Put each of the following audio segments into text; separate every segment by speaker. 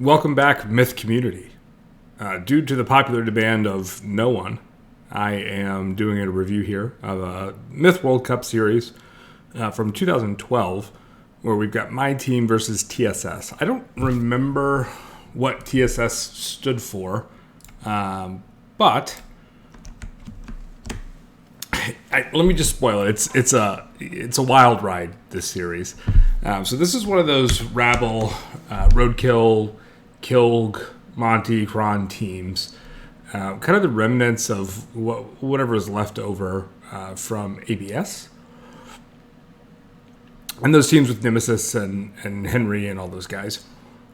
Speaker 1: Welcome back, Myth community. Due to the popular demand of no one, I am doing a review here of a Myth World Cup series from 2012, where we've got MyTeam versus TSS. I don't remember what TSS stood for, but let me just spoil it. It's a wild ride, this series. So this is one of those rabble, roadkill, Kilg, Monty, Kron teams, kind of the remnants of whatever is left over from ABS. And those teams with Nemesis and Henry and all those guys.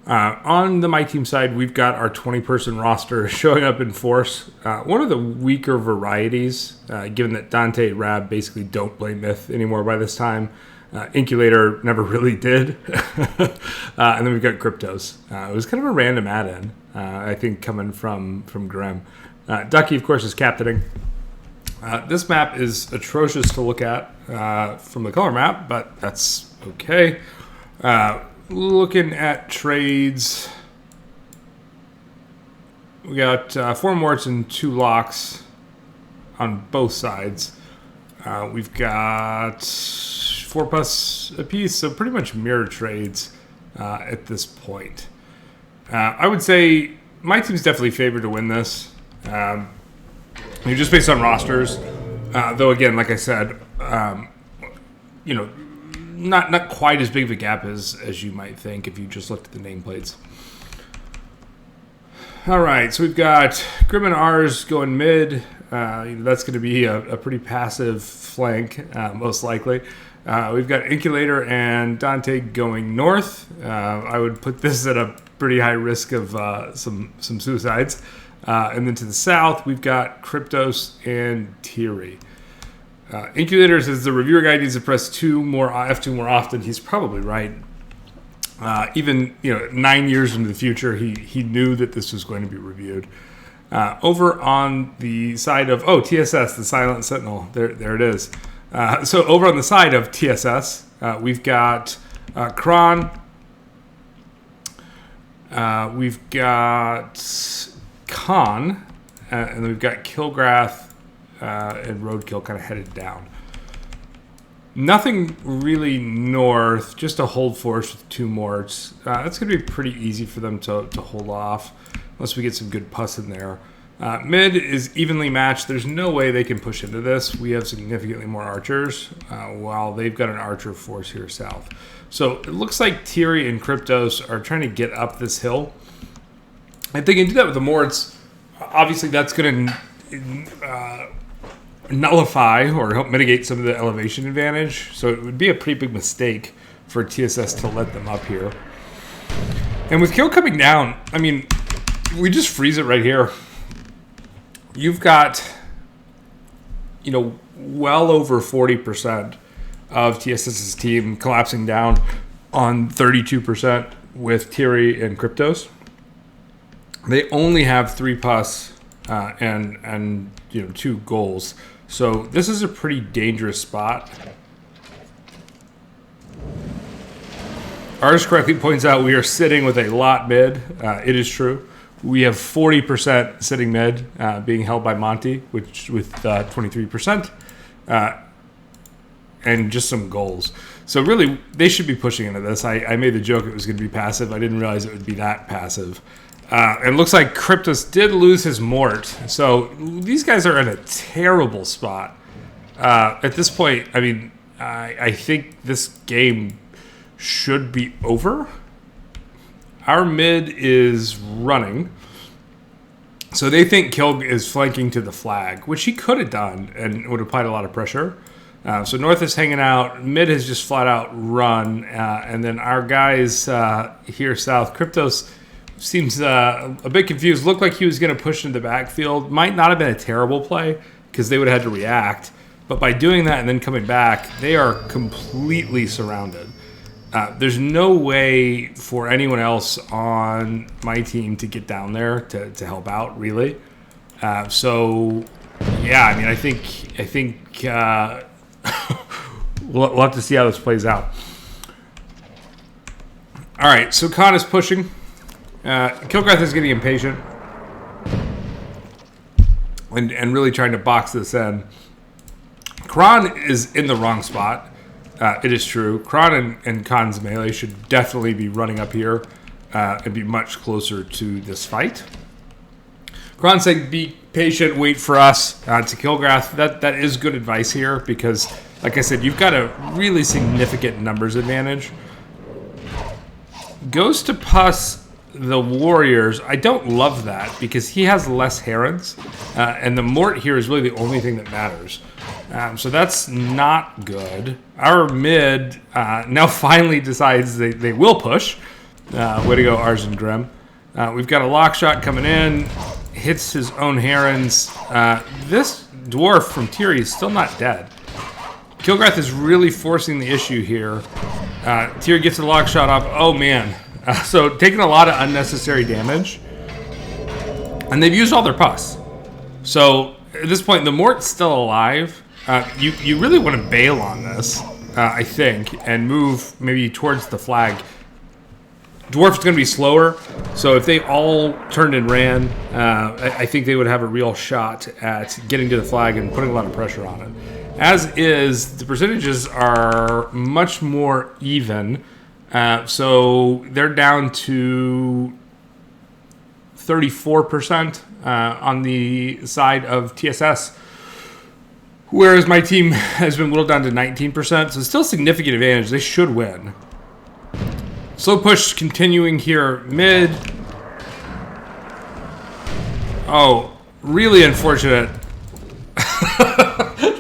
Speaker 1: On the MyTeam side, we've got our 20-person roster showing up in force. One of the weaker varieties, given that Dante and Rab basically don't play Myth anymore by this time. Inculator never really did. And then we've got Cryptos. It was kind of a random add-in, I think, coming from Grem. Ducky, of course, is captaining. This map is atrocious to look at from the color map, but that's okay. Looking at trades, we got 4 morts and 2 locks on both sides. We've got 4+ apiece, so pretty much mirror trades at this point. I would say my team's definitely favored to win this. Just based on rosters, though again, like I said, not quite as big of a gap as you might think if you just looked at the nameplates. All right, so we've got Grim and R's going mid. That's going to be a pretty passive flank, most likely. We've got Inculator and Dante going north. I would put this at a pretty high risk of some suicides. And then to the south, we've got Cryptos and Thierry. Inculator says the reviewer guy needs to press F2 more often. He's probably right. Even 9 years into the future, he knew that this was going to be reviewed. Over on the side of TSS, the Silent Sentinel, there it is. So over on the side of TSS, we've got Kron, we've got Khan, and then we've got Kilgrath and Roadkill kind of headed down. Nothing really north, just a hold force with 2 morts. That's going to be pretty easy for them to hold off, unless we get some good pus in there. Mid is evenly matched. There's no way they can push into this. We have significantly more archers, while they've got an archer force here south. So it looks like Thierry and Cryptos are trying to get up this hill. If they can do that with the morts, obviously that's going to nullify or help mitigate some of the elevation advantage. So it would be a pretty big mistake for TSS to let them up here. And with kill coming down, I mean, we just freeze it right here. You've got, well over 40% of TSS's team collapsing down on 32% with Thierry and Cryptos. They only have 3 pus and 2 goals. So this is a pretty dangerous spot. Ours correctly points out we are sitting with a lot mid. It is true. We have 40% sitting mid being held by Monty, which with 23%, and just some goals. So really, they should be pushing into this. I made the joke it was going to be passive. I didn't realize it would be that passive. It looks like Cryptos did lose his mort. So these guys are in a terrible spot. At this point, I mean, I think this game should be over. Our mid is running. So they think Kilg is flanking to the flag, which he could have done and would have applied a lot of pressure. So North is hanging out. Mid has just flat out run. And then our guys here south, Cryptos seems a bit confused. Looked like he was going to push into the backfield. Might not have been a terrible play because they would have had to react. But by doing that and then coming back, they are completely surrounded. There's no way for anyone else on my team to get down there to help out, really. So, yeah, I mean, I think we'll have to see how this plays out. All right, so Khan is pushing. Kilgrath is getting impatient and really trying to box this in. Kron is in the wrong spot. It is true. Kron and Khan's melee should definitely be running up here and be much closer to this fight. Kron saying, be patient, wait for us to Kilgrath. That is good advice here because, like I said, you've got a really significant numbers advantage. Goes to Puss the Warriors. I don't love that because he has less Herons, and the Mort here is really the only thing that matters. So that's not good. Our mid now finally decides they will push. Way to go, Arzen Grim. We've got a lock shot coming in. Hits his own Herons. This dwarf from Tiri is still not dead. Kilgrath is really forcing the issue here. Tiri gets a lock shot off. Oh, man. So taking a lot of unnecessary damage. And they've used all their pus. So at this point, the Mort's still alive. You really want to bail on this, I think, and move maybe towards the flag. Dwarf's going to be slower, so if they all turned and ran, I think they would have a real shot at getting to the flag and putting a lot of pressure on it. As is, the percentages are much more even, so they're down to 34% on the side of TSS, whereas my team has been whittled down to 19%, so still significant advantage. They should win. Slow push continuing here mid. Oh, really unfortunate.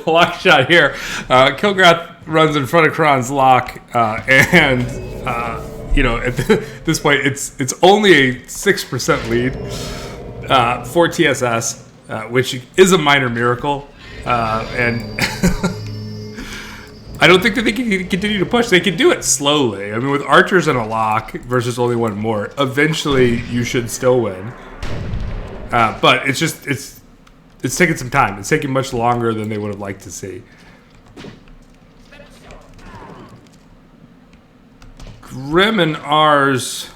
Speaker 1: Lock shot here. Kilgrath runs in front of Kron's lock, and you know, at this point, it's only a 6% lead for TSS, which is a minor miracle, and. I don't think that they can continue to push. They can do it slowly. I mean, with archers and a lock versus only one more, eventually you should still win. But it's taking some time. It's taking much longer than they would have liked to see. Grim and ours.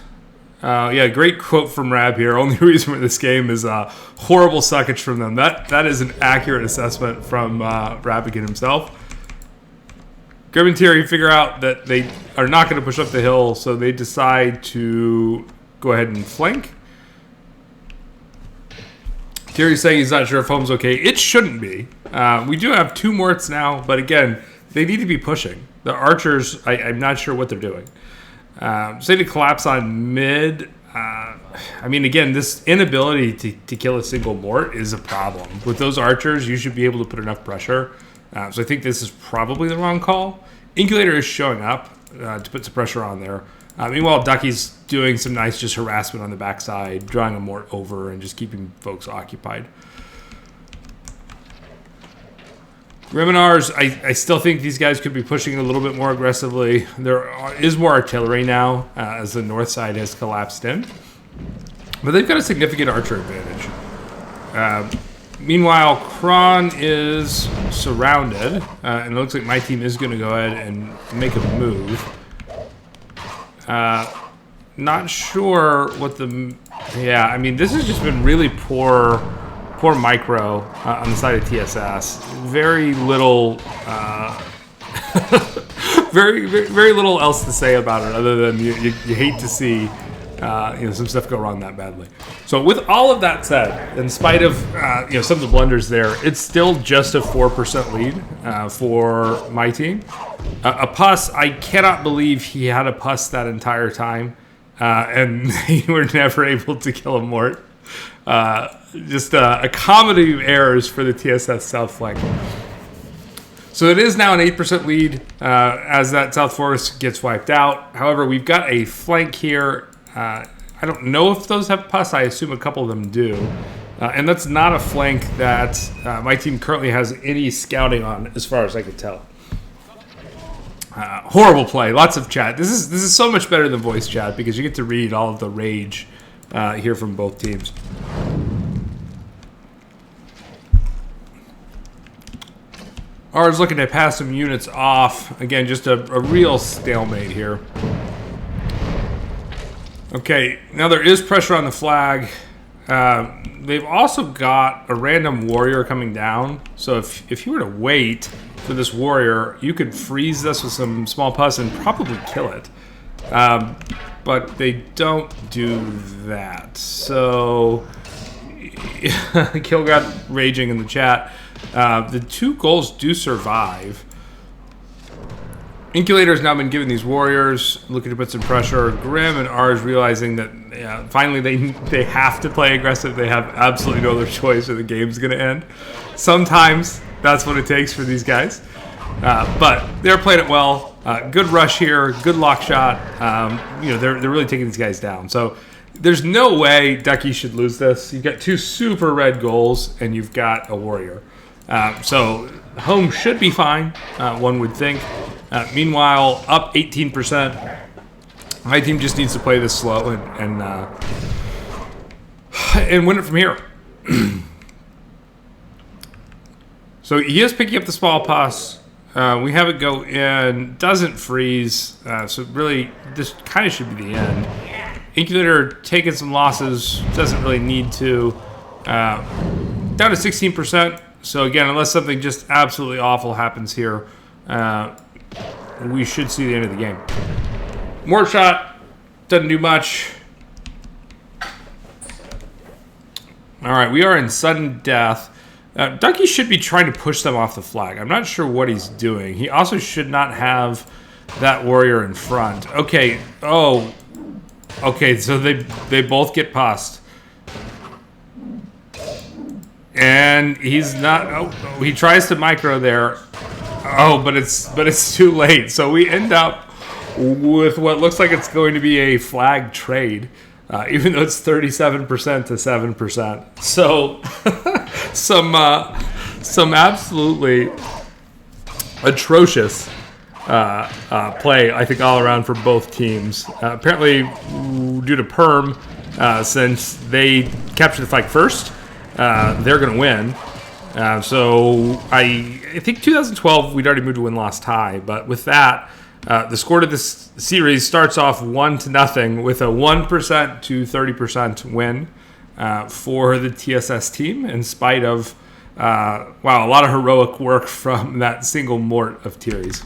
Speaker 1: Yeah, great quote from Rab here. Only reason for this game is horrible suckage from them. That is an accurate assessment from Rabigan himself. Grim and Tiri figure out that they are not going to push up the hill, so they decide to go ahead and flank. Tiri's saying he's not sure if home's okay. It shouldn't be. We do have 2 Morts now, but again, they need to be pushing. The archers, I'm not sure what they're doing. Say to collapse on mid. I mean, again, this inability to kill a single Mort is a problem. With those archers, you should be able to put enough pressure. So I think this is probably the wrong call. Inculator is showing up to put some pressure on there. Meanwhile, Ducky's doing some nice just harassment on the backside, drawing a Mort over and just keeping folks occupied. Griminars, I still think these guys could be pushing a little bit more aggressively. There is more artillery now as the north side has collapsed in. But they've got a significant archer advantage. Meanwhile, Kron is surrounded, and it looks like my team is going to go ahead and make a move. Not sure what the... Yeah, I mean, this has just been really poor micro on the side of TSS. Very little... very little else to say about it other than you hate to see some stuff go wrong that badly. So with all of that said, in spite of some of the blunders there, it's still just a 4% lead for my team. A Puss, I cannot believe he had a Puss that entire time, and they were never able to kill a Mort. Just a comedy of errors for the TSS South flank. So it is now an 8% lead as that South Forest gets wiped out. However, we've got a flank here. I don't know if those have pus. I assume a couple of them do. And that's not a flank that my team currently has any scouting on, as far as I can tell. Horrible play. Lots of chat. This is so much better than voice chat because you get to read all of the rage here from both teams. Ours looking to pass some units off. Again, just a real stalemate here. Okay, now there is pressure on the flag. They've also got a random warrior coming down. So if you were to wait for this warrior, you could freeze this with some small pus and probably kill it. But they don't do that. So Kill got raging in the chat. The 2 goals do survive. Inculator has now been given these warriors, looking to put some pressure. Grim and Ars realizing that finally they have to play aggressive. They have absolutely no other choice or the game's going to end. Sometimes that's what it takes for these guys. But they're playing it well. Good rush here, good lock shot. They're really taking these guys down. So there's no way Ducky should lose this. You've got 2 super red goals, and you've got a warrior. So home should be fine, one would think. Meanwhile, up 18%. My team just needs to play this slow and win it from here. So he is picking up the small pass. We have it go in. Doesn't freeze. So really, this kind of should be the end. Inculator taking some losses. Doesn't really need to. Down to 16%. So again, unless something just absolutely awful happens here, we should see the end of the game. More shot. Doesn't do much. All right, we are in sudden death. Ducky should be trying to push them off the flag. I'm not sure what he's doing. He also should not have that warrior in front. Okay. Oh. Okay, so they both get passed. And he's not... Oh, he tries to micro there. Oh, but it's too late. So we end up with what looks like it's going to be a flag trade, even though it's 37% to 7%. So some absolutely atrocious play, I think, all around for both teams. Apparently, due to Perm, since they captured the flag first, they're going to win. So I think 2012 we'd already moved to win-loss tie, but with that, the score to this series starts off 1-0 with a 1% to 30% win for the TSS team, in spite of a lot of heroic work from that single mort of Thierry's.